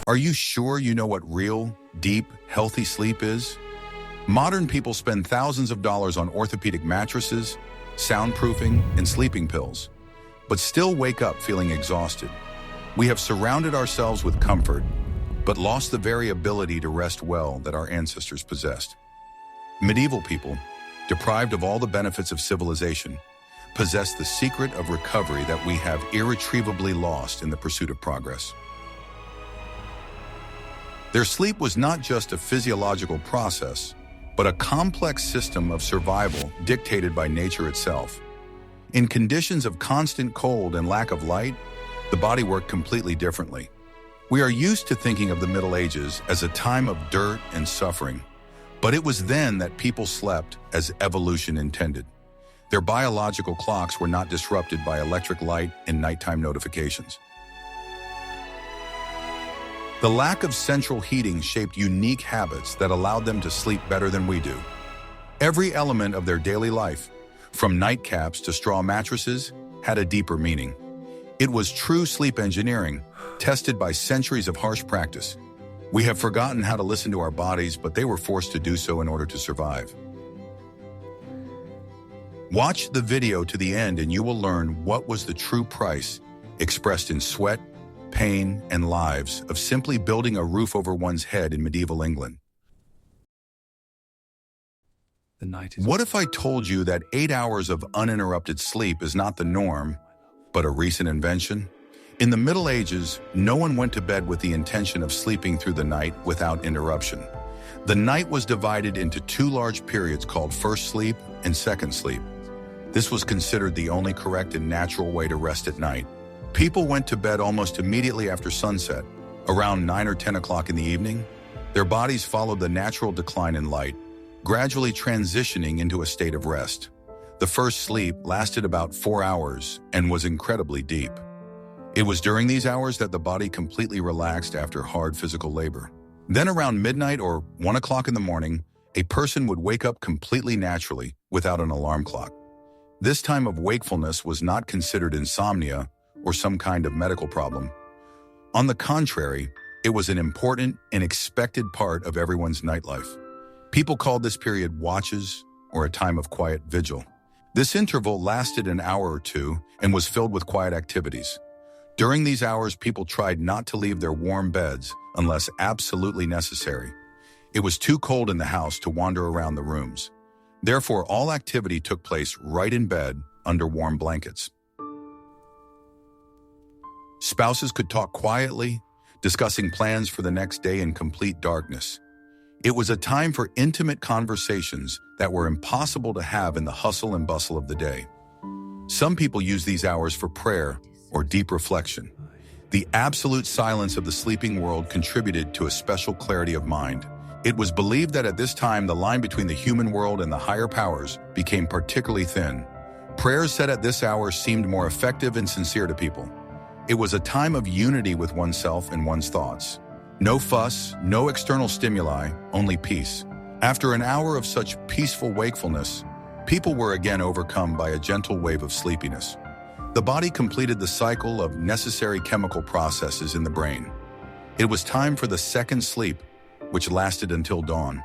Are you sure you know what real, deep, healthy sleep is? Modern people spend thousands of dollars on orthopedic mattresses, soundproofing, and sleeping pills, but still wake up feeling exhausted. We have surrounded ourselves with comfort, but lost the very ability to rest well that our ancestors possessed. Medieval people, deprived of all the benefits of civilization, possess the secret of recovery that we have irretrievably lost in the pursuit of progress. Their sleep was not just a physiological process, but a complex system of survival dictated by nature itself. In conditions of constant cold and lack of light, the body worked completely differently. We are used to thinking of the Middle Ages as a time of dirt and suffering, but it was then that people slept as evolution intended. Their biological clocks were not disrupted by electric light and nighttime notifications. The lack of central heating shaped unique habits that allowed them to sleep better than we do. Every element of their daily life, from nightcaps to straw mattresses, had a deeper meaning. It was true sleep engineering, tested by centuries of harsh practice. We have forgotten how to listen to our bodies, but they were forced to do so in order to survive. Watch the video to the end and you will learn what was the true price, expressed in sweat, pain, and lives, of simply building a roof over one's head in medieval England. What if I told you that 8 hours of uninterrupted sleep is not the norm, but a recent invention? In the Middle Ages, no one went to bed with the intention of sleeping through the night without interruption. The night was divided into two large periods called first sleep and second sleep. This was considered the only correct and natural way to rest at night. People went to bed almost immediately after sunset, around 9 or 10 o'clock in the evening. Their bodies followed the natural decline in light, gradually transitioning into a state of rest. The first sleep lasted about 4 hours and was incredibly deep. It was during these hours that the body completely relaxed after hard physical labor. Then around midnight or 1 o'clock in the morning, a person would wake up completely naturally without an alarm clock. This time of wakefulness was not considered insomnia or some kind of medical problem. On the contrary, it was an important and expected part of everyone's nightlife. People called this period watches or a time of quiet vigil. This interval lasted an hour or two and was filled with quiet activities. During these hours, people tried not to leave their warm beds unless absolutely necessary. It was too cold in the house to wander around the rooms. Therefore, all activity took place right in bed under warm blankets. Spouses could talk quietly, discussing plans for the next day in complete darkness. It was a time for intimate conversations that were impossible to have in the hustle and bustle of the day. Some people use these hours for prayer or deep reflection. The absolute silence of the sleeping world contributed to a special clarity of mind. It was believed that at this time the line between the human world and the higher powers became particularly thin. Prayers said at this hour seemed more effective and sincere to people. It was a time of unity with oneself and one's thoughts. No fuss, no external stimuli, only peace. After an hour of such peaceful wakefulness, people were again overcome by a gentle wave of sleepiness. The body completed the cycle of necessary chemical processes in the brain. It was time for the second sleep, which lasted until dawn.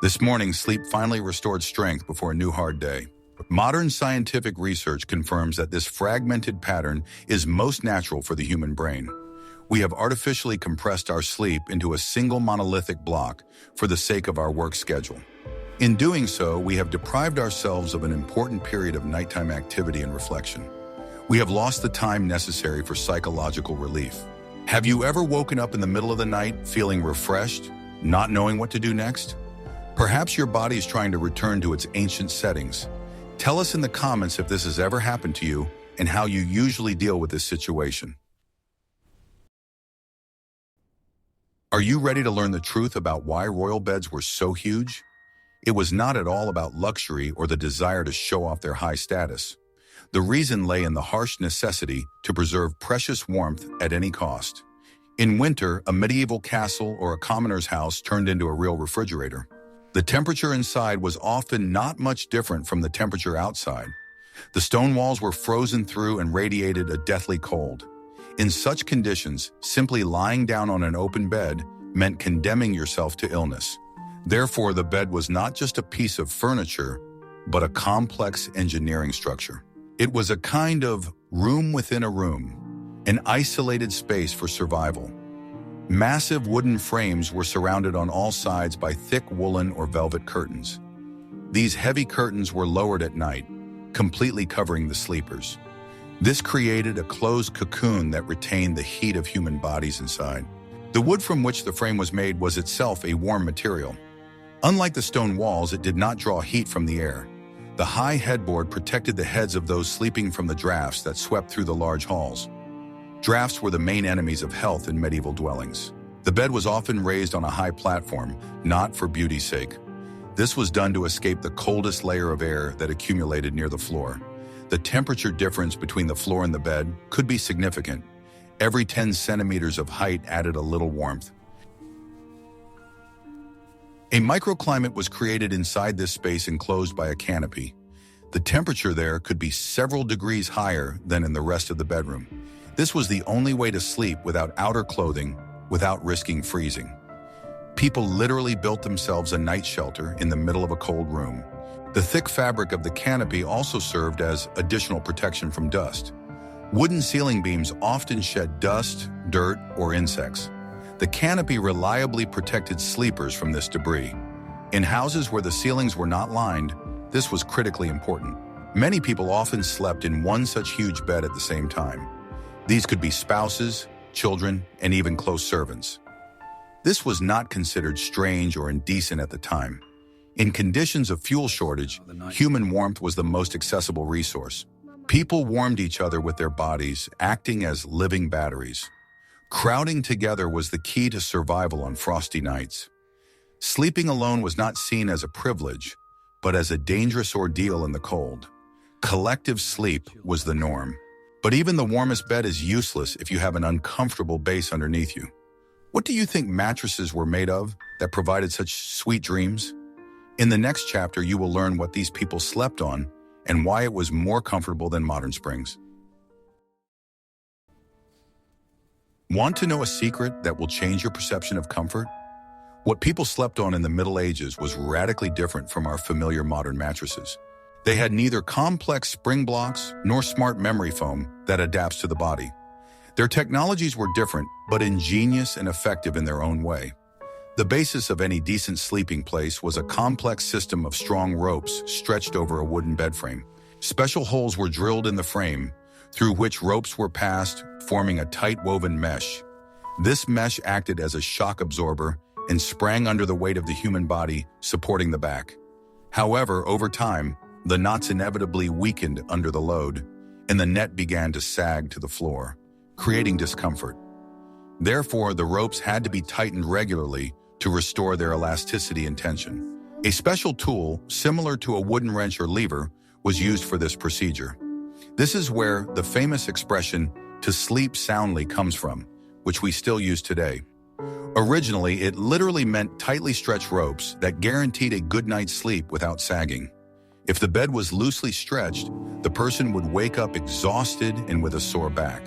This morning, sleep finally restored strength before a new hard day. Modern scientific research confirms that this fragmented pattern is most natural for the human brain. We have artificially compressed our sleep into a single monolithic block for the sake of our work schedule. In doing so, we have deprived ourselves of an important period of nighttime activity and reflection. We have lost the time necessary for psychological relief. Have you ever woken up in the middle of the night feeling refreshed, not knowing what to do next? Perhaps your body is trying to return to its ancient settings. Tell us in the comments if this has ever happened to you and how you usually deal with this situation. Are you ready to learn the truth about why royal beds were so huge? It was not at all about luxury or the desire to show off their high status. The reason lay in the harsh necessity to preserve precious warmth at any cost. In winter, a medieval castle or a commoner's house turned into a real refrigerator. The temperature inside was often not much different from the temperature outside. The stone walls were frozen through and radiated a deathly cold. In such conditions, simply lying down on an open bed meant condemning yourself to illness. Therefore, the bed was not just a piece of furniture, but a complex engineering structure. It was a kind of room within a room, an isolated space for survival. Massive wooden frames were surrounded on all sides by thick woolen or velvet curtains. These heavy curtains were lowered at night, completely covering the sleepers. This created a closed cocoon that retained the heat of human bodies inside. The wood from which the frame was made was itself a warm material. Unlike the stone walls, it did not draw heat from the air. The high headboard protected the heads of those sleeping from the drafts that swept through the large halls. Drafts were the main enemies of health in medieval dwellings. The bed was often raised on a high platform, not for beauty's sake. This was done to escape the coldest layer of air that accumulated near the floor. The temperature difference between the floor and the bed could be significant. Every 10 centimeters of height added a little warmth. A microclimate was created inside this space enclosed by a canopy. The temperature there could be several degrees higher than in the rest of the bedroom. This was the only way to sleep without outer clothing, without risking freezing. People literally built themselves a night shelter in the middle of a cold room. The thick fabric of the canopy also served as additional protection from dust. Wooden ceiling beams often shed dust, dirt, or insects. The canopy reliably protected sleepers from this debris. In houses where the ceilings were not lined, this was critically important. Many people often slept in one such huge bed at the same time. These could be spouses, children, and even close servants. This was not considered strange or indecent at the time. In conditions of fuel shortage, human warmth was the most accessible resource. People warmed each other with their bodies, acting as living batteries. Crowding together was the key to survival on frosty nights. Sleeping alone was not seen as a privilege, but as a dangerous ordeal in the cold. Collective sleep was the norm. But even the warmest bed is useless if you have an uncomfortable base underneath you. What do you think mattresses were made of that provided such sweet dreams? In the next chapter, you will learn what these people slept on and why it was more comfortable than modern springs. Want to know a secret that will change your perception of comfort? What people slept on in the Middle Ages was radically different from our familiar modern mattresses. They had neither complex spring blocks nor smart memory foam that adapts to the body. Their technologies were different, but ingenious and effective in their own way. The basis of any decent sleeping place was a complex system of strong ropes stretched over a wooden bed frame. Special holes were drilled in the frame, through which ropes were passed, forming a tight woven mesh. This mesh acted as a shock absorber and sprang under the weight of the human body, supporting the back. However, over time, the knots inevitably weakened under the load, and the net began to sag to the floor, creating discomfort. Therefore, the ropes had to be tightened regularly to restore their elasticity and tension. A special tool, similar to a wooden wrench or lever, was used for this procedure. This is where the famous expression, "to sleep soundly," comes from, which we still use today. Originally, it literally meant tightly stretched ropes that guaranteed a good night's sleep without sagging. If the bed was loosely stretched, the person would wake up exhausted and with a sore back.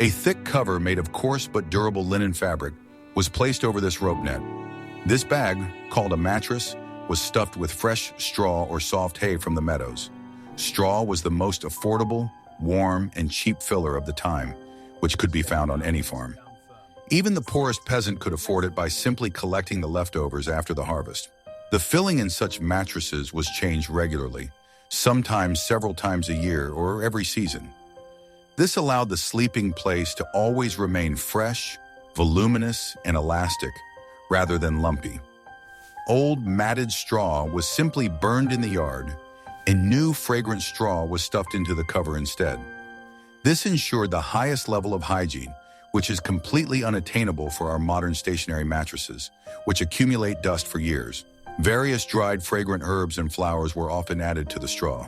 A thick cover made of coarse but durable linen fabric was placed over this rope net. This bag, called a mattress, was stuffed with fresh straw or soft hay from the meadows. Straw was the most affordable, warm, and cheap filler of the time, which could be found on any farm. Even the poorest peasant could afford it by simply collecting the leftovers after the harvest. The filling in such mattresses was changed regularly, sometimes several times a year or every season. This allowed the sleeping place to always remain fresh, voluminous, and elastic, rather than lumpy. Old matted straw was simply burned in the yard, and new fragrant straw was stuffed into the cover instead. This ensured the highest level of hygiene, which is completely unattainable for our modern stationary mattresses, which accumulate dust for years. Various dried fragrant herbs and flowers were often added to the straw.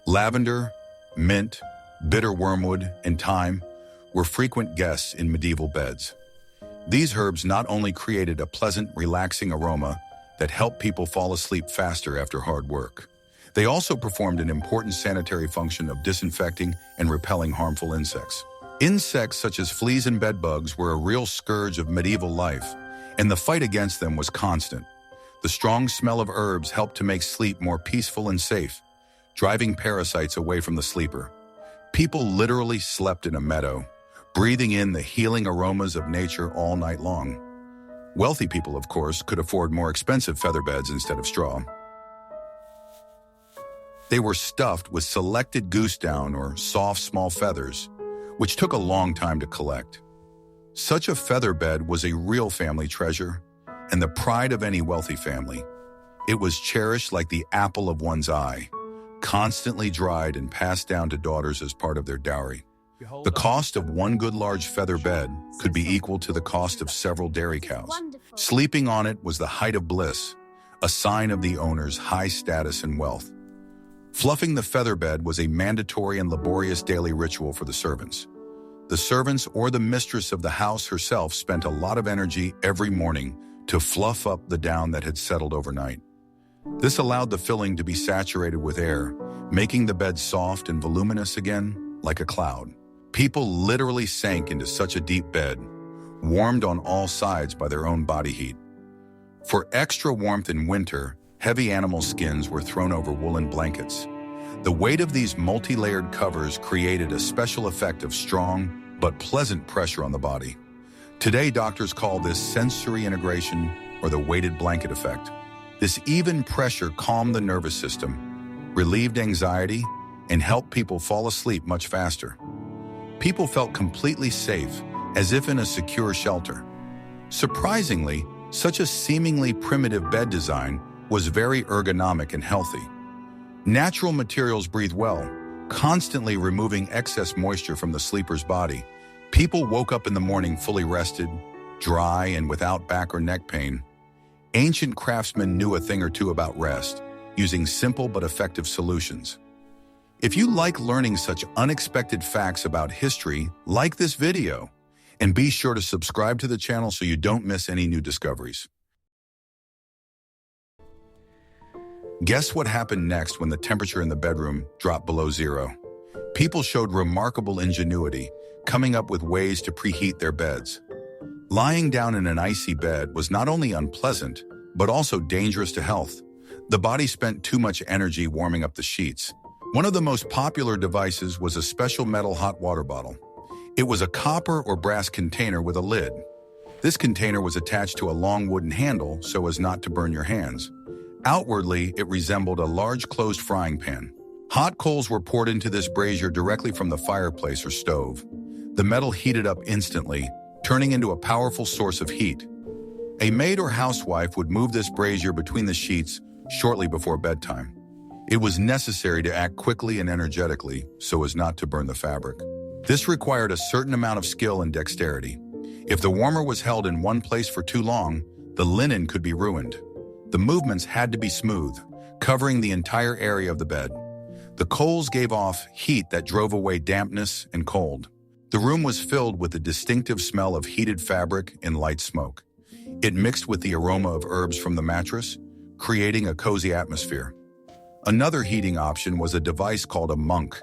Lavender, mint, bitter wormwood, and thyme were frequent guests in medieval beds. These herbs not only created a pleasant, relaxing aroma that helped people fall asleep faster after hard work, They also performed an important sanitary function of disinfecting and repelling harmful insects. Insects such as fleas and bedbugs were a real scourge of medieval life, and the fight against them was constant. The strong smell of herbs helped to make sleep more peaceful and safe, driving parasites away from the sleeper. People literally slept in a meadow, breathing in the healing aromas of nature all night long. Wealthy people, of course, could afford more expensive feather beds instead of straw. They were stuffed with selected goose down or soft, small feathers, which took a long time to collect. Such a feather bed was a real family treasure and the pride of any wealthy family. It was cherished like the apple of one's eye, constantly dried and passed down to daughters as part of their dowry. The cost of one good large feather bed could be equal to the cost of several dairy cows. Sleeping on it was the height of bliss, a sign of the owner's high status and wealth. Fluffing the feather bed was a mandatory and laborious daily ritual for the servants. The servants or the mistress of the house herself spent a lot of energy every morning to fluff up the down that had settled overnight. This allowed the filling to be saturated with air, making the bed soft and voluminous again, like a cloud. People literally sank into such a deep bed, warmed on all sides by their own body heat. For extra warmth in winter, heavy animal skins were thrown over woolen blankets. The weight of these multi-layered covers created a special effect of strong but pleasant pressure on the body. Today, doctors call this sensory integration or the weighted blanket effect. This even pressure calmed the nervous system, relieved anxiety, and helped people fall asleep much faster. People felt completely safe, as if in a secure shelter. Surprisingly, such a seemingly primitive bed design was very ergonomic and healthy. Natural materials breathe well, constantly removing excess moisture from the sleeper's body. People woke up in the morning fully rested, dry, and without back or neck pain. Ancient craftsmen knew a thing or two about rest, using simple but effective solutions. If you like learning such unexpected facts about history, like this video, and be sure to subscribe to the channel so you don't miss any new discoveries. Guess what happened next when the temperature in the bedroom dropped below zero? People showed remarkable ingenuity, coming up with ways to preheat their beds. Lying down in an icy bed was not only unpleasant, but also dangerous to health. The body spent too much energy warming up the sheets. One of the most popular devices was a special metal hot water bottle. It was a copper or brass container with a lid. This container was attached to a long wooden handle so as not to burn your hands. Outwardly, it resembled a large closed frying pan. Hot coals were poured into this brazier directly from the fireplace or stove. The metal heated up instantly, turning into a powerful source of heat. A maid or housewife would move this brazier between the sheets shortly before bedtime. It was necessary to act quickly and energetically so as not to burn the fabric. This required a certain amount of skill and dexterity. If the warmer was held in one place for too long, the linen could be ruined. The movements had to be smooth, covering the entire area of the bed. The coals gave off heat that drove away dampness and cold. The room was filled with the distinctive smell of heated fabric and light smoke. It mixed with the aroma of herbs from the mattress, creating a cozy atmosphere. Another heating option was a device called a monk.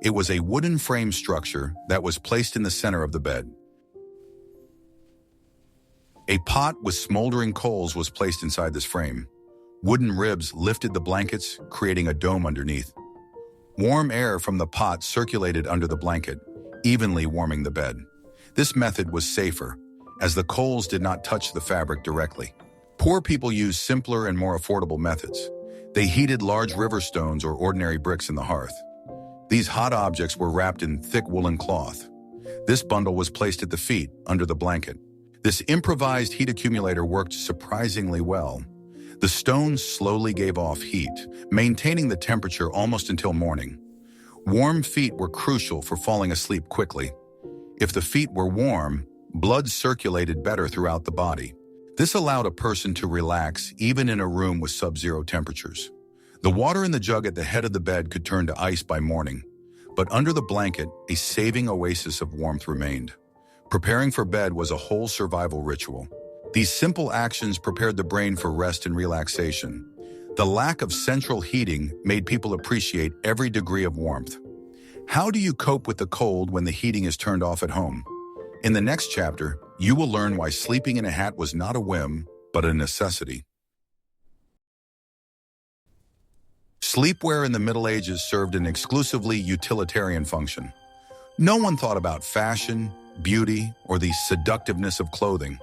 It was a wooden frame structure that was placed in the center of the bed. A pot with smoldering coals was placed inside this frame. Wooden ribs lifted the blankets, creating a dome underneath. Warm air from the pot circulated under the blanket, evenly warming the bed. This method was safer, as the coals did not touch the fabric directly. Poor people used simpler and more affordable methods. They heated large river stones or ordinary bricks in the hearth. These hot objects were wrapped in thick woolen cloth. This bundle was placed at the feet, under the blanket. This improvised heat accumulator worked surprisingly well. The stones slowly gave off heat, maintaining the temperature almost until morning. Warm feet were crucial for falling asleep quickly. If the feet were warm, blood circulated better throughout the body. This allowed a person to relax even in a room with sub-zero temperatures. The water in the jug at the head of the bed could turn to ice by morning, but under the blanket, a saving oasis of warmth remained. Preparing for bed was a whole survival ritual. These simple actions prepared the brain for rest and relaxation. The lack of central heating made people appreciate every degree of warmth. How do you cope with the cold when the heating is turned off at home? In the next chapter, you will learn why sleeping in a hat was not a whim, but a necessity. Sleepwear in the Middle Ages served an exclusively utilitarian function. No one thought about fashion, beauty, or the seductiveness of clothing.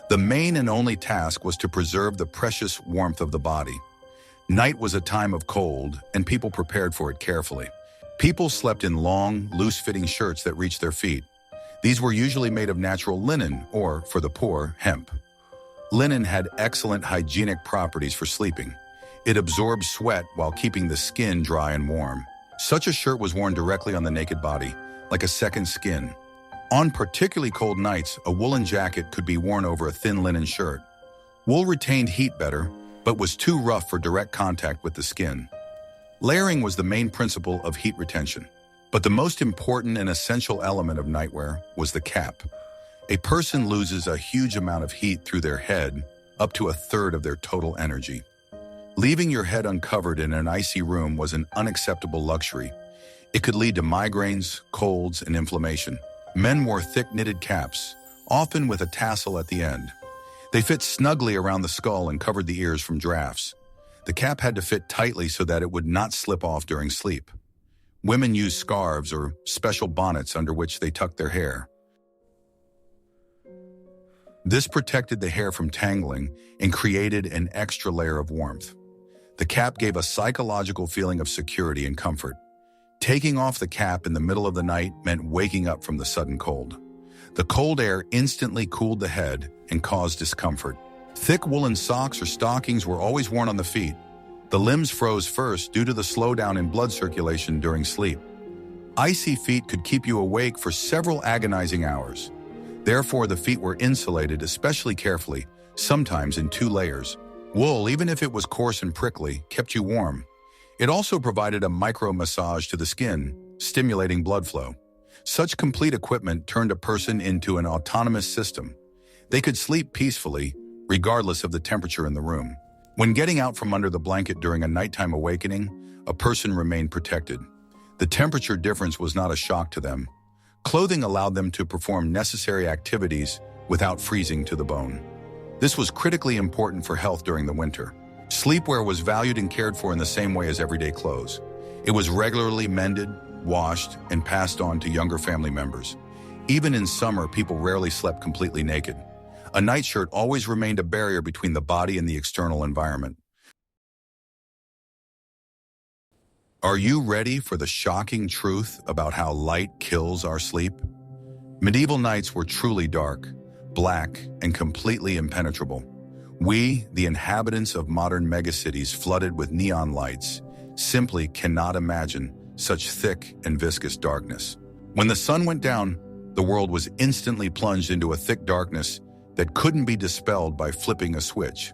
The main and only task was to preserve the precious warmth of the body. Night was a time of cold, and people prepared for it carefully. People slept in long, loose-fitting shirts that reached their feet. These were usually made of natural linen, or, for the poor, hemp. Linen had excellent hygienic properties for sleeping. It absorbed sweat while keeping the skin dry and warm. Such a shirt was worn directly on the naked body, like a second skin. On particularly cold nights, a woolen jacket could be worn over a thin linen shirt. Wool retained heat better, but was too rough for direct contact with the skin. Layering was the main principle of heat retention. But the most important and essential element of nightwear was the cap. A person loses a huge amount of heat through their head, up to a third of their total energy. Leaving your head uncovered in an icy room was an unacceptable luxury. It could lead to migraines, colds, and inflammation. Men wore thick knitted caps, often with a tassel at the end. They fit snugly around the skull and covered the ears from drafts. The cap had to fit tightly so that it would not slip off during sleep. Women used scarves or special bonnets under which they tucked their hair. This protected the hair from tangling and created an extra layer of warmth. The cap gave a psychological feeling of security and comfort. Taking off the cap in the middle of the night meant waking up from the sudden cold. The cold air instantly cooled the head and caused discomfort. Thick woolen socks or stockings were always worn on the feet. The limbs froze first due to the slowdown in blood circulation during sleep. Icy feet could keep you awake for several agonizing hours. Therefore, the feet were insulated especially carefully, sometimes in 2 layers. Wool, even if it was coarse and prickly, kept you warm. It also provided a micro-massage to the skin, stimulating blood flow. Such complete equipment turned a person into an autonomous system. They could sleep peacefully, regardless of the temperature in the room. When getting out from under the blanket during a nighttime awakening, a person remained protected. The temperature difference was not a shock to them. Clothing allowed them to perform necessary activities without freezing to the bone. This was critically important for health during the winter. Sleepwear was valued and cared for in the same way as everyday clothes. It was regularly mended, washed, and passed on to younger family members. Even in summer, people rarely slept completely naked. A nightshirt always remained a barrier between the body and the external environment. Are you ready for the shocking truth about how light kills our sleep? Medieval nights were truly dark, black, and completely impenetrable. We, the inhabitants of modern megacities flooded with neon lights, simply cannot imagine such thick and viscous darkness. When the sun went down, the world was instantly plunged into a thick darkness that couldn't be dispelled by flipping a switch.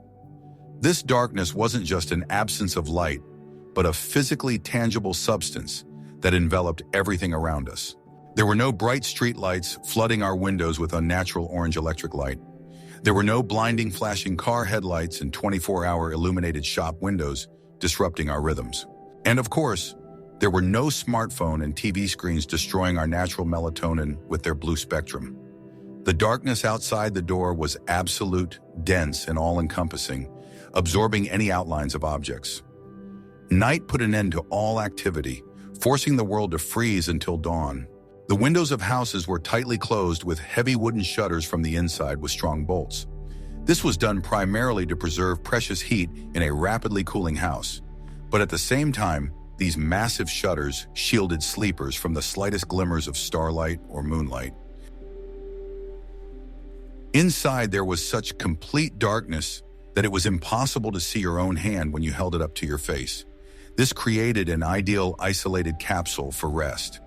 This darkness wasn't just an absence of light, but a physically tangible substance that enveloped everything around us. There were no bright street lights flooding our windows with unnatural orange electric light. There were no blinding flashing car headlights and 24-hour illuminated shop windows disrupting our rhythms. And of course, there were no smartphone and TV screens destroying our natural melatonin with their blue spectrum. The darkness outside the door was absolute, dense, and all-encompassing, absorbing any outlines of objects. Night put an end to all activity, forcing the world to freeze until dawn. The windows of houses were tightly closed with heavy wooden shutters from the inside with strong bolts. This was done primarily to preserve precious heat in a rapidly cooling house. But at the same time, these massive shutters shielded sleepers from the slightest glimmers of starlight or moonlight. Inside, there was such complete darkness that it was impossible to see your own hand when you held it up to your face. This created an ideal isolated capsule for rest,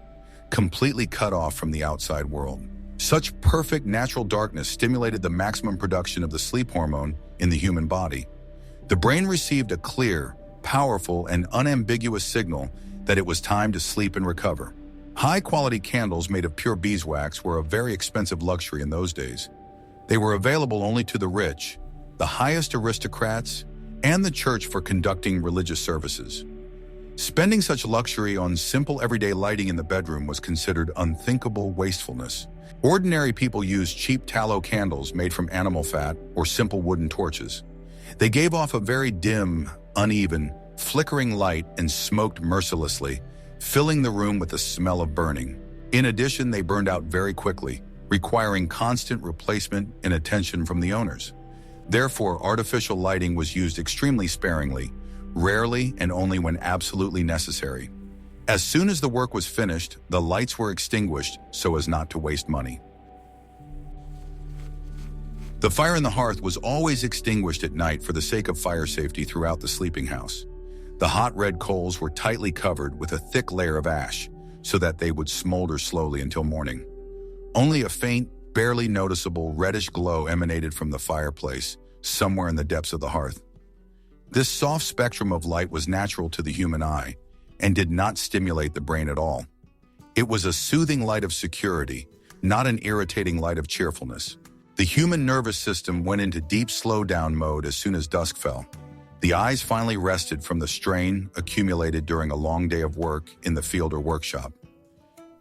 completely cut off from the outside world. Such perfect natural darkness stimulated the maximum production of the sleep hormone in the human body. The brain received a clear, powerful, and unambiguous signal that it was time to sleep and recover. High-quality candles made of pure beeswax were a very expensive luxury in those days. They were available only to the rich, the highest aristocrats, and the church for conducting religious services. Spending such luxury on simple everyday lighting in the bedroom was considered unthinkable wastefulness. Ordinary people used cheap tallow candles made from animal fat or simple wooden torches. They gave off a very dim, uneven, flickering light and smoked mercilessly, filling the room with the smell of burning. In addition, they burned out very quickly, requiring constant replacement and attention from the owners. Therefore, artificial lighting was used extremely sparingly, rarely and only when absolutely necessary. As soon as the work was finished, the lights were extinguished so as not to waste money. The fire in the hearth was always extinguished at night for the sake of fire safety throughout the sleeping house. The hot red coals were tightly covered with a thick layer of ash so that they would smolder slowly until morning. Only a faint, barely noticeable reddish glow emanated from the fireplace, somewhere in the depths of the hearth. This soft spectrum of light was natural to the human eye and did not stimulate the brain at all. It was a soothing light of security, not an irritating light of cheerfulness. The human nervous system went into deep slowdown mode as soon as dusk fell. The eyes finally rested from the strain accumulated during a long day of work in the field or workshop.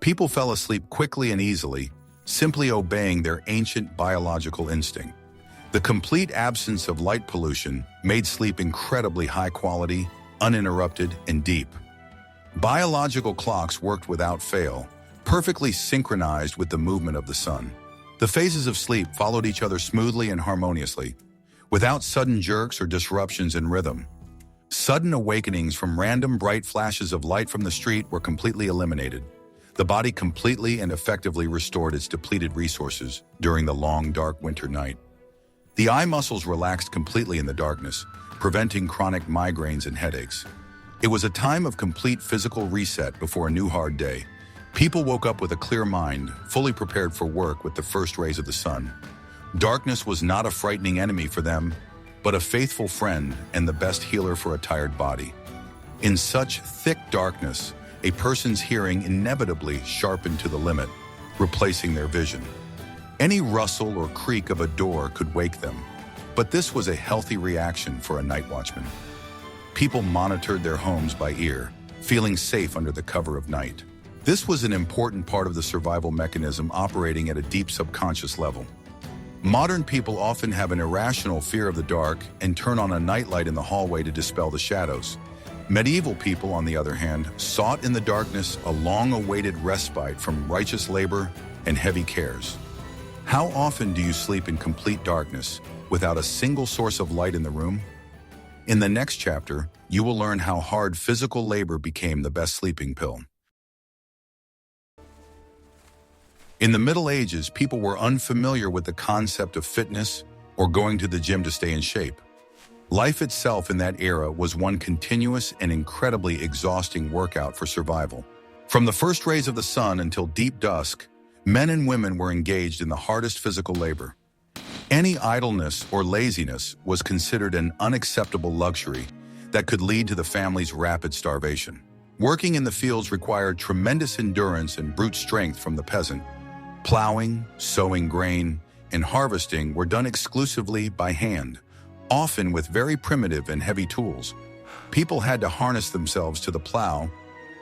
People fell asleep quickly and easily, simply obeying their ancient biological instinct. The complete absence of light pollution made sleep incredibly high quality, uninterrupted, and deep. Biological clocks worked without fail, perfectly synchronized with the movement of the sun. The phases of sleep followed each other smoothly and harmoniously, without sudden jerks or disruptions in rhythm. Sudden awakenings from random bright flashes of light from the street were completely eliminated. The body completely and effectively restored its depleted resources during the long, dark winter night. The eye muscles relaxed completely in the darkness, preventing chronic migraines and headaches. It was a time of complete physical reset before a new hard day. People woke up with a clear mind, fully prepared for work with the first rays of the sun. Darkness was not a frightening enemy for them, but a faithful friend and the best healer for a tired body. In such thick darkness, a person's hearing inevitably sharpened to the limit, replacing their vision. Any rustle or creak of a door could wake them, but this was a healthy reaction for a night watchman. People monitored their homes by ear, feeling safe under the cover of night. This was an important part of the survival mechanism operating at a deep subconscious level. Modern people often have an irrational fear of the dark and turn on a nightlight in the hallway to dispel the shadows. Medieval people, on the other hand, sought in the darkness a long-awaited respite from righteous labor and heavy cares. How often do you sleep in complete darkness without a single source of light in the room? In the next chapter, you will learn how hard physical labor became the best sleeping pill. In the Middle Ages, people were unfamiliar with the concept of fitness or going to the gym to stay in shape. Life itself in that era was one continuous and incredibly exhausting workout for survival. From the first rays of the sun until deep dusk, men and women were engaged in the hardest physical labor. Any idleness or laziness was considered an unacceptable luxury that could lead to the family's rapid starvation. Working in the fields required tremendous endurance and brute strength from the peasant. Plowing, sowing grain, and harvesting were done exclusively by hand, often with very primitive and heavy tools. People had to harness themselves to the plow,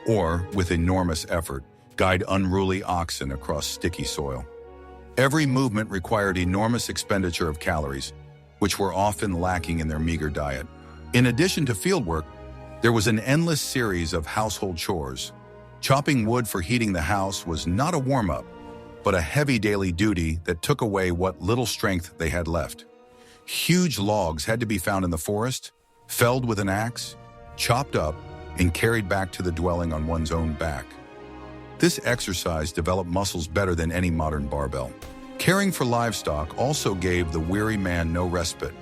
or, with enormous effort, guide unruly oxen across sticky soil. Every movement required enormous expenditure of calories, which were often lacking in their meager diet. In addition to fieldwork, there was an endless series of household chores. Chopping wood for heating the house was not a warm-up, but a heavy daily duty that took away what little strength they had left. Huge logs had to be found in the forest, felled with an axe, chopped up, and carried back to the dwelling on one's own back. This exercise developed muscles better than any modern barbell. Caring for livestock also gave the weary man no respite.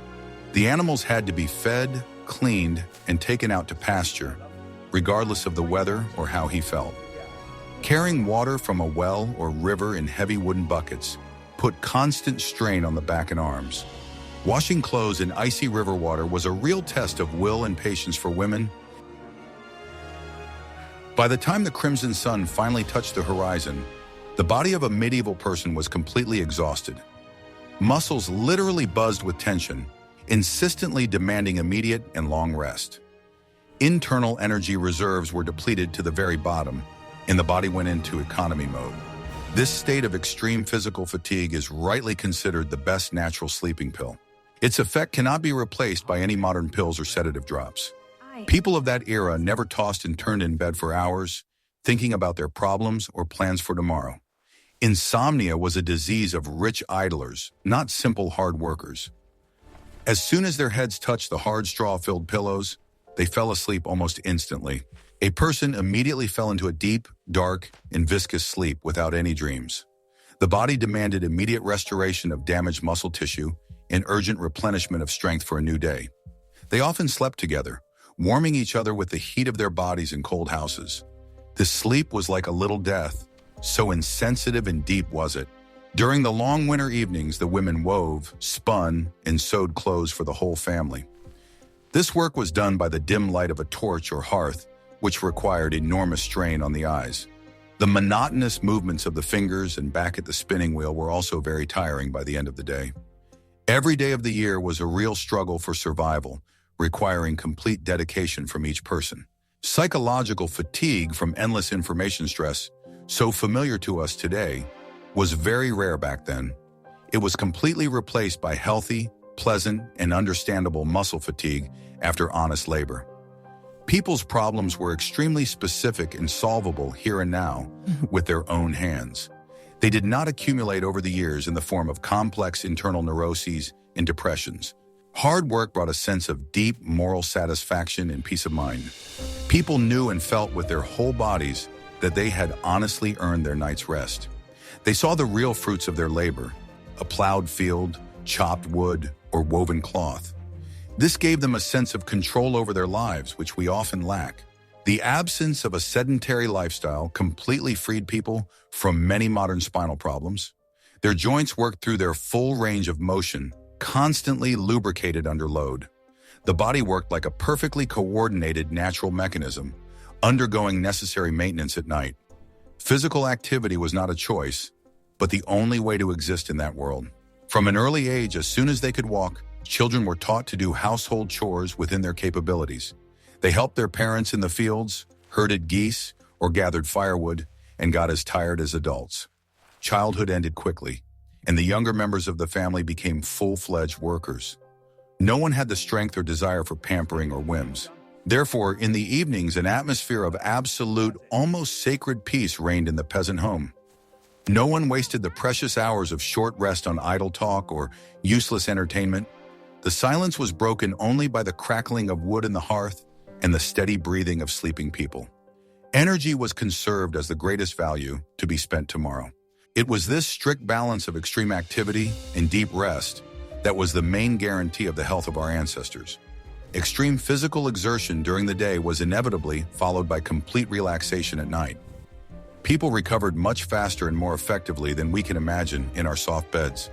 The animals had to be fed, cleaned, and taken out to pasture, regardless of the weather or how he felt. Carrying water from a well or river in heavy wooden buckets put constant strain on the back and arms. Washing clothes in icy river water was a real test of will and patience for women. By the time the crimson sun finally touched the horizon, the body of a medieval person was completely exhausted. Muscles literally buzzed with tension, insistently demanding immediate and long rest. Internal energy reserves were depleted to the very bottom, and the body went into economy mode. This state of extreme physical fatigue is rightly considered the best natural sleeping pill. Its effect cannot be replaced by any modern pills or sedative drops. People of that era never tossed and turned in bed for hours, thinking about their problems or plans for tomorrow. Insomnia was a disease of rich idlers, not simple hard workers. As soon as their heads touched the hard straw-filled pillows, they fell asleep almost instantly. A person immediately fell into a deep, dark, and viscous sleep without any dreams. The body demanded immediate restoration of damaged muscle tissue and urgent replenishment of strength for a new day. They often slept together, warming each other with the heat of their bodies in cold houses. This sleep was like a little death, so insensitive and deep was it. During the long winter evenings, the women wove, spun, and sewed clothes for the whole family. This work was done by the dim light of a torch or hearth, which required enormous strain on the eyes. The monotonous movements of the fingers and back at the spinning wheel were also very tiring by the end of the day. Every day of the year was a real struggle for survival, requiring complete dedication from each person. Psychological fatigue from endless information stress, so familiar to us today, was very rare back then. It was completely replaced by healthy, pleasant, and understandable muscle fatigue after honest labor. People's problems were extremely specific and solvable here and now with their own hands. They did not accumulate over the years in the form of complex internal neuroses and depressions. Hard work brought a sense of deep moral satisfaction and peace of mind. People knew and felt with their whole bodies that they had honestly earned their night's rest. They saw the real fruits of their labor, a plowed field, chopped wood, or woven cloth. This gave them a sense of control over their lives, which we often lack. The absence of a sedentary lifestyle completely freed people from many modern spinal problems. Their joints worked through their full range of motion, constantly lubricated under load. The body worked like a perfectly coordinated natural mechanism, undergoing necessary maintenance at night. Physical activity was not a choice, but the only way to exist in that world. From an early age, as soon as they could walk, children were taught to do household chores within their capabilities. They helped their parents in the fields, herded geese, or gathered firewood, and got as tired as adults. Childhood ended quickly, and the younger members of the family became full-fledged workers. No one had the strength or desire for pampering or whims. Therefore, in the evenings, an atmosphere of absolute, almost sacred peace reigned in the peasant home. No one wasted the precious hours of short rest on idle talk or useless entertainment. The silence was broken only by the crackling of wood in the hearth and the steady breathing of sleeping people. Energy was conserved as the greatest value to be spent tomorrow. It was this strict balance of extreme activity and deep rest that was the main guarantee of the health of our ancestors. Extreme physical exertion during the day was inevitably followed by complete relaxation at night. People recovered much faster and more effectively than we can imagine in our soft beds.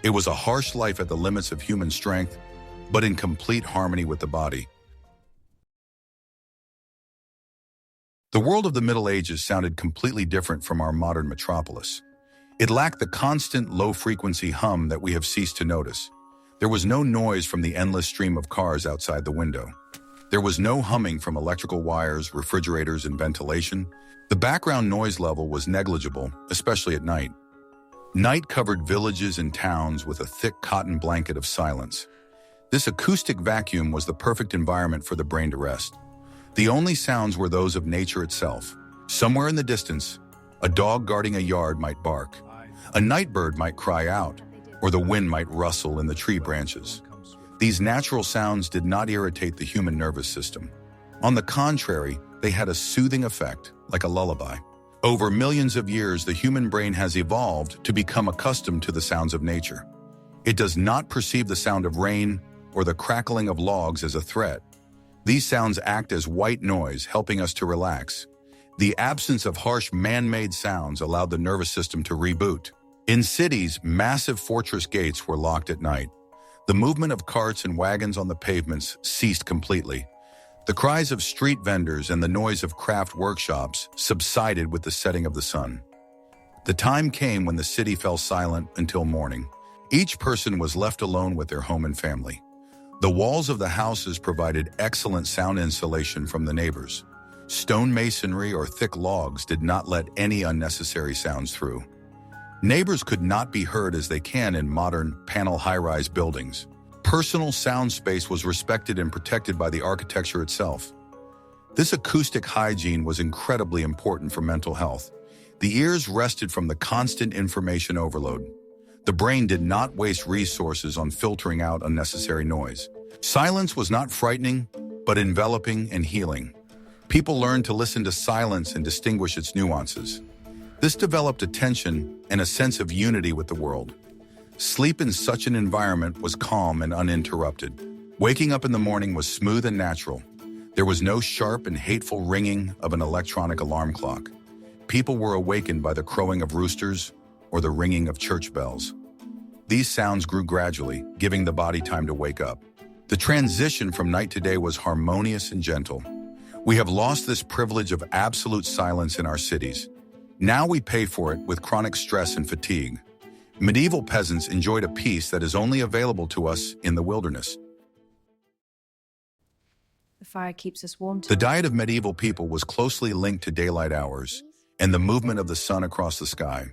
It was a harsh life at the limits of human strength, but in complete harmony with the body. The world of the Middle Ages sounded completely different from our modern metropolis. It lacked the constant low-frequency hum that we have ceased to notice. There was no noise from the endless stream of cars outside the window. There was no humming from electrical wires, refrigerators, and ventilation. The background noise level was negligible, especially at night. Night covered villages and towns with a thick cotton blanket of silence. This acoustic vacuum was the perfect environment for the brain to rest. The only sounds were those of nature itself. Somewhere in the distance, a dog guarding a yard might bark. A night bird might cry out, or the wind might rustle in the tree branches. These natural sounds did not irritate the human nervous system. On the contrary, they had a soothing effect, like a lullaby. Over millions of years, the human brain has evolved to become accustomed to the sounds of nature. It does not perceive the sound of rain or the crackling of logs as a threat. These sounds act as white noise, helping us to relax. The absence of harsh man-made sounds allowed the nervous system to reboot. In cities, massive fortress gates were locked at night. The movement of carts and wagons on the pavements ceased completely. The cries of street vendors and the noise of craft workshops subsided with the setting of the sun. The time came when the city fell silent until morning. Each person was left alone with their home and family. The walls of the houses provided excellent sound insulation from the neighbors. Stone masonry or thick logs did not let any unnecessary sounds through. Neighbors could not be heard as they can in modern panel high-rise buildings. Personal sound space was respected and protected by the architecture itself. This acoustic hygiene was incredibly important for mental health. The ears rested from the constant information overload. The brain did not waste resources on filtering out unnecessary noise. Silence was not frightening, but enveloping and healing. People learned to listen to silence and distinguish its nuances. This developed attention and a sense of unity with the world. Sleep in such an environment was calm and uninterrupted. Waking up in the morning was smooth and natural. There was no sharp and hateful ringing of an electronic alarm clock. People were awakened by the crowing of roosters or the ringing of church bells. These sounds grew gradually, giving the body time to wake up. The transition from night to day was harmonious and gentle. We have lost this privilege of absolute silence in our cities. Now we pay for it with chronic stress and fatigue. Medieval peasants enjoyed a peace that is only available to us in the wilderness. The fire keeps us warm. The diet of medieval people was closely linked to daylight hours and the movement of the sun across the sky.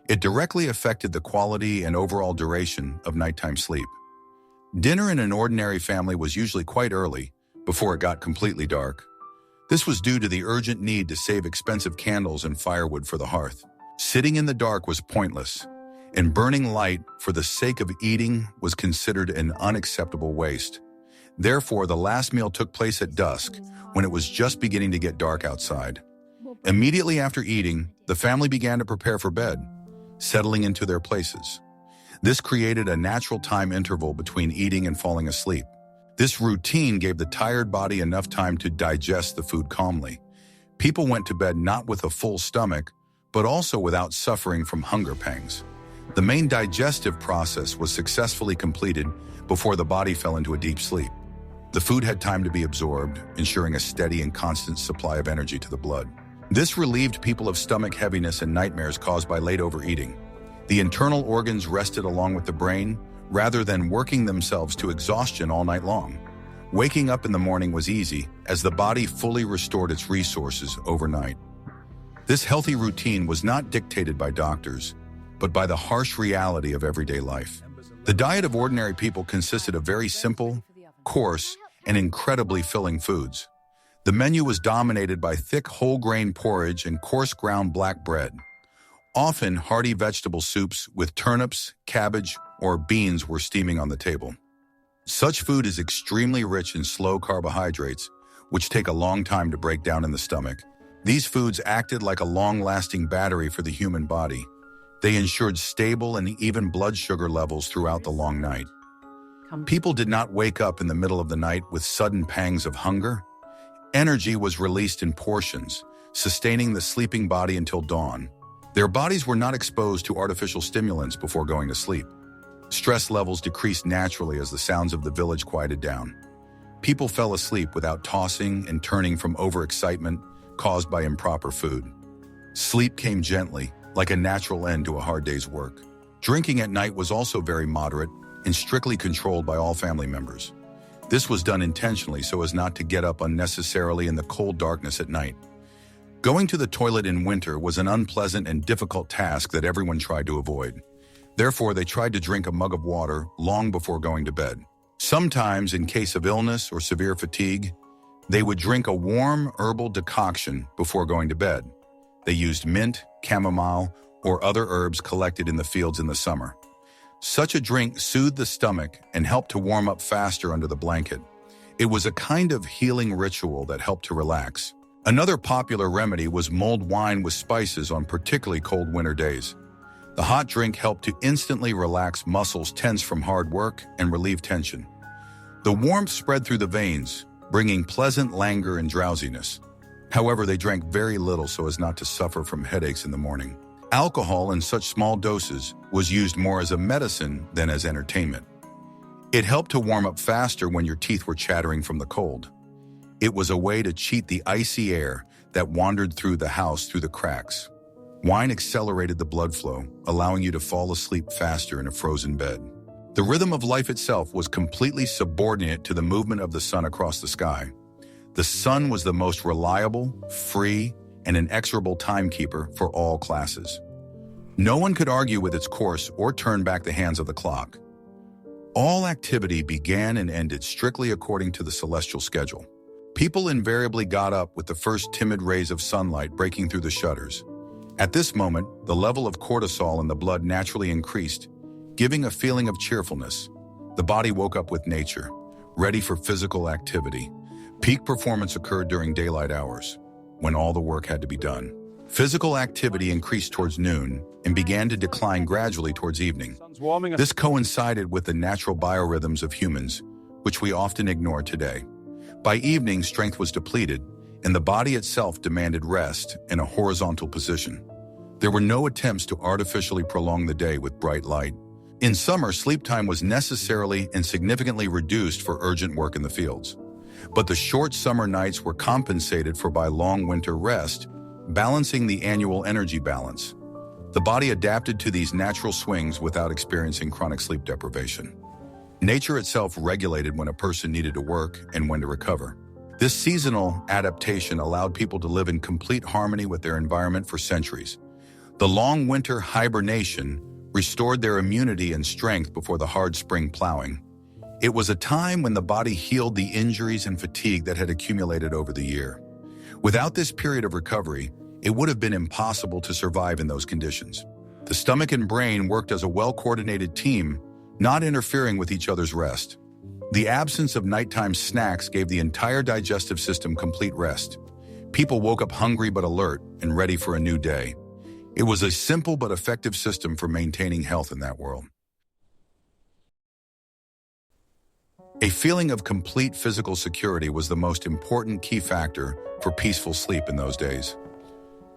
It directly affected the quality and overall duration of nighttime sleep. Dinner in an ordinary family was usually quite early, before it got completely dark. This was due to the urgent need to save expensive candles and firewood for the hearth. Sitting in the dark was pointless, and burning light for the sake of eating was considered an unacceptable waste. Therefore, the last meal took place at dusk, when it was just beginning to get dark outside. Immediately after eating, the family began to prepare for bed, settling into their places. This created a natural time interval between eating and falling asleep. This routine gave the tired body enough time to digest the food calmly. People went to bed not with a full stomach, but also without suffering from hunger pangs. The main digestive process was successfully completed before the body fell into a deep sleep. The food had time to be absorbed, ensuring a steady and constant supply of energy to the blood. This relieved people of stomach heaviness and nightmares caused by late overeating. The internal organs rested along with the brain, rather than working themselves to exhaustion all night long. Waking up in the morning was easy, as the body fully restored its resources overnight. This healthy routine was not dictated by doctors, but by the harsh reality of everyday life. The diet of ordinary people consisted of very simple, coarse, and incredibly filling foods. The menu was dominated by thick whole-grain porridge and coarse ground black bread. Often, hearty vegetable soups with turnips, cabbage, or beans were steaming on the table. Such food is extremely rich in slow carbohydrates, which take a long time to break down in the stomach. These foods acted like a long-lasting battery for the human body. They ensured stable and even blood sugar levels throughout the long night. People did not wake up in the middle of the night with sudden pangs of hunger. Energy was released in portions, sustaining the sleeping body until dawn. Their bodies were not exposed to artificial stimulants before going to sleep. Stress levels decreased naturally as the sounds of the village quieted down. People fell asleep without tossing and turning from overexcitement caused by improper food. Sleep came gently, like a natural end to a hard day's work. Drinking at night was also very moderate and strictly controlled by all family members. This was done intentionally so as not to get up unnecessarily in the cold darkness at night. Going to the toilet in winter was an unpleasant and difficult task that everyone tried to avoid. Therefore, they tried to drink a mug of water long before going to bed. Sometimes, in case of illness or severe fatigue, they would drink a warm herbal decoction before going to bed. They used mint, chamomile, or other herbs collected in the fields in the summer. Such a drink soothed the stomach and helped to warm up faster under the blanket. It was a kind of healing ritual that helped to relax. Another popular remedy was mulled wine with spices on particularly cold winter days. The hot drink helped to instantly relax muscles tense from hard work and relieve tension. The warmth spread through the veins, bringing pleasant languor and drowsiness. However, they drank very little so as not to suffer from headaches in the morning. Alcohol in such small doses was used more as a medicine than as entertainment. It helped to warm up faster when your teeth were chattering from the cold. It was a way to cheat the icy air that wandered through the house through the cracks. Wine accelerated the blood flow, allowing you to fall asleep faster in a frozen bed. The rhythm of life itself was completely subordinate to the movement of the sun across the sky. The sun was the most reliable, free, and inexorable timekeeper for all classes. No one could argue with its course or turn back the hands of the clock. All activity began and ended strictly according to the celestial schedule. People invariably got up with the first timid rays of sunlight breaking through the shutters. At this moment, the level of cortisol in the blood naturally increased, giving a feeling of cheerfulness. The body woke up with nature, ready for physical activity. Peak performance occurred during daylight hours, when all the work had to be done. Physical activity increased towards noon and began to decline gradually towards evening. This coincided with the natural biorhythms of humans, which we often ignore today. By evening, strength was depleted, and the body itself demanded rest in a horizontal position. There were no attempts to artificially prolong the day with bright light. In summer, sleep time was necessarily and significantly reduced for urgent work in the fields. But the short summer nights were compensated for by long winter rest, balancing the annual energy balance. The body adapted to these natural swings without experiencing chronic sleep deprivation. Nature itself regulated when a person needed to work and when to recover. This seasonal adaptation allowed people to live in complete harmony with their environment for centuries. The long winter hibernation restored their immunity and strength before the hard spring plowing. It was a time when the body healed the injuries and fatigue that had accumulated over the year. Without this period of recovery, it would have been impossible to survive in those conditions. The stomach and brain worked as a well-coordinated team, not interfering with each other's rest. The absence of nighttime snacks gave the entire digestive system complete rest. People woke up hungry but alert and ready for a new day. It was a simple but effective system for maintaining health in that world. A feeling of complete physical security was the most important key factor for peaceful sleep in those days.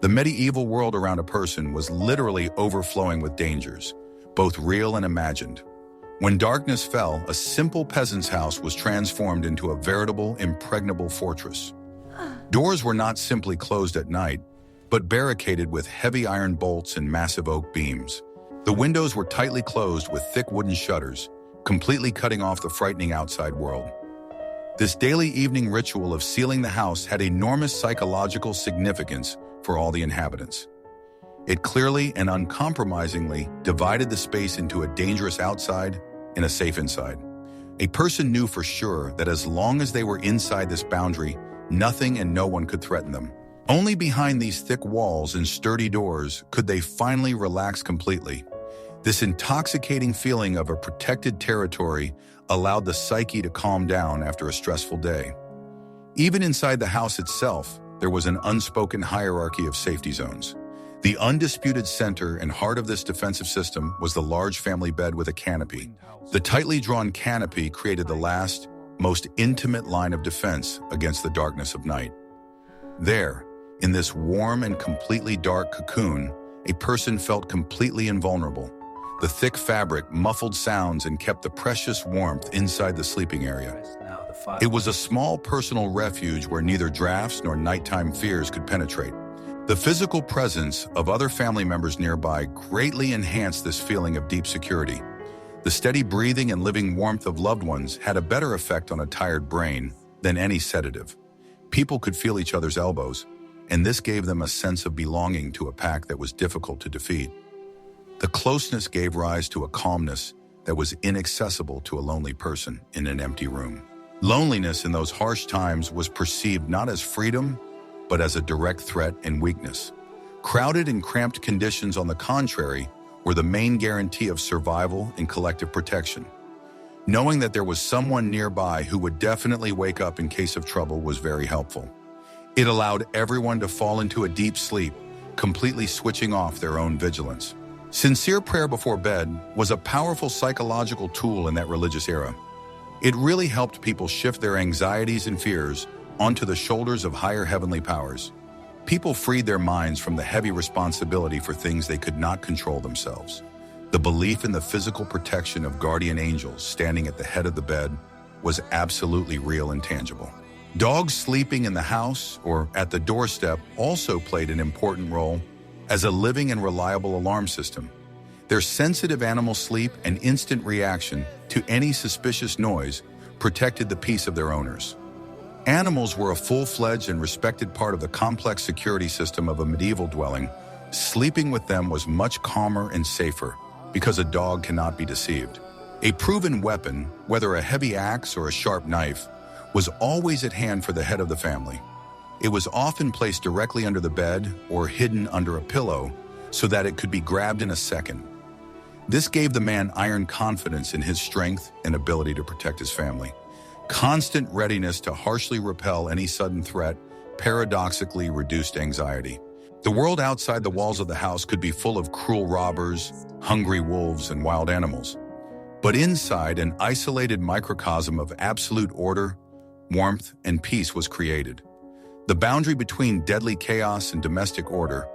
The medieval world around a person was literally overflowing with dangers, both real and imagined. When darkness fell, a simple peasant's house was transformed into a veritable, impregnable fortress. Doors were not simply closed at night, but barricaded with heavy iron bolts and massive oak beams. The windows were tightly closed with thick wooden shutters, completely cutting off the frightening outside world. This daily evening ritual of sealing the house had enormous psychological significance for all the inhabitants. It clearly and uncompromisingly divided the space into a dangerous outside and a safe inside. A person knew for sure that as long as they were inside this boundary, nothing and no one could threaten them. Only behind these thick walls and sturdy doors could they finally relax completely. This intoxicating feeling of a protected territory allowed the psyche to calm down after a stressful day. Even inside the house itself, there was an unspoken hierarchy of safety zones. The undisputed center and heart of this defensive system was the large family bed with a canopy. The tightly drawn canopy created the last, most intimate line of defense against the darkness of night. There, in this warm and completely dark cocoon, a person felt completely invulnerable. The thick fabric muffled sounds and kept the precious warmth inside the sleeping area. It was a small personal refuge where neither drafts nor nighttime fears could penetrate. The physical presence of other family members nearby greatly enhanced this feeling of deep security. The steady breathing and living warmth of loved ones had a better effect on a tired brain than any sedative. People could feel each other's elbows, and this gave them a sense of belonging to a pack that was difficult to defeat. The closeness gave rise to a calmness that was inaccessible to a lonely person in an empty room. Loneliness in those harsh times was perceived not as freedom, but as a direct threat and weakness. Crowded and cramped conditions, on the contrary, were the main guarantee of survival and collective protection. Knowing that there was someone nearby who would definitely wake up in case of trouble was very helpful. It allowed everyone to fall into a deep sleep, completely switching off their own vigilance. Sincere prayer before bed was a powerful psychological tool in that religious era. It really helped people shift their anxieties and fears onto the shoulders of higher heavenly powers. People freed their minds from the heavy responsibility for things they could not control themselves. The belief in the physical protection of guardian angels standing at the head of the bed was absolutely real and tangible. Dogs sleeping in the house or at the doorstep also played an important role as a living and reliable alarm system. Their sensitive animal sleep and instant reaction to any suspicious noise protected the peace of their owners. Animals were a full-fledged and respected part of the complex security system of a medieval dwelling. Sleeping with them was much calmer and safer because a dog cannot be deceived. A proven weapon, whether a heavy axe or a sharp knife, was always at hand for the head of the family. It was often placed directly under the bed or hidden under a pillow so that it could be grabbed in a second. This gave the man iron confidence in his strength and ability to protect his family. Constant readiness to harshly repel any sudden threat paradoxically reduced anxiety. The world outside the walls of the house could be full of cruel robbers, hungry wolves, and wild animals. But inside, an isolated microcosm of absolute order, warmth, and peace was created. The boundary between deadly chaos and domestic order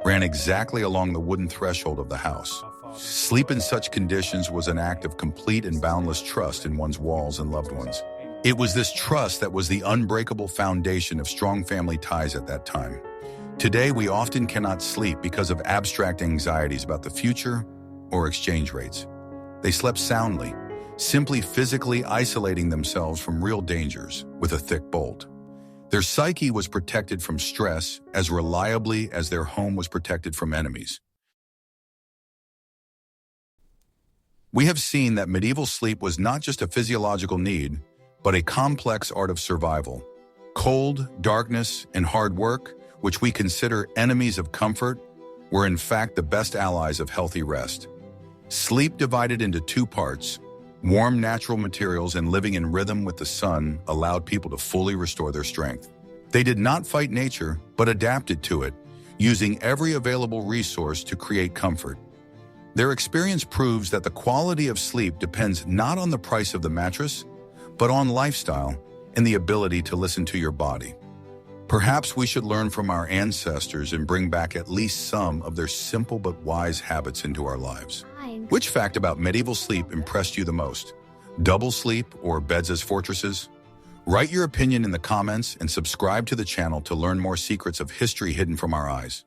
ran exactly along the wooden threshold of the house. Sleep in such conditions was an act of complete and boundless trust in one's walls and loved ones. It was this trust that was the unbreakable foundation of strong family ties at that time. Today, we often cannot sleep because of abstract anxieties about the future or exchange rates. They slept soundly, simply physically isolating themselves from real dangers with a thick bolt. Their psyche was protected from stress as reliably as their home was protected from enemies. We have seen that medieval sleep was not just a physiological need, but a complex art of survival. Cold, darkness, and hard work, which we consider enemies of comfort, were in fact the best allies of healthy rest. Sleep divided into two parts. Warm natural materials and living in rhythm with the sun allowed people to fully restore their strength. They did not fight nature, but adapted to it, using every available resource to create comfort. Their experience proves that the quality of sleep depends not on the price of the mattress, but on lifestyle and the ability to listen to your body. Perhaps we should learn from our ancestors and bring back at least some of their simple but wise habits into our lives. Which fact about medieval sleep impressed you the most? Double sleep or beds as fortresses? Write your opinion in the comments and subscribe to the channel to learn more secrets of history hidden from our eyes.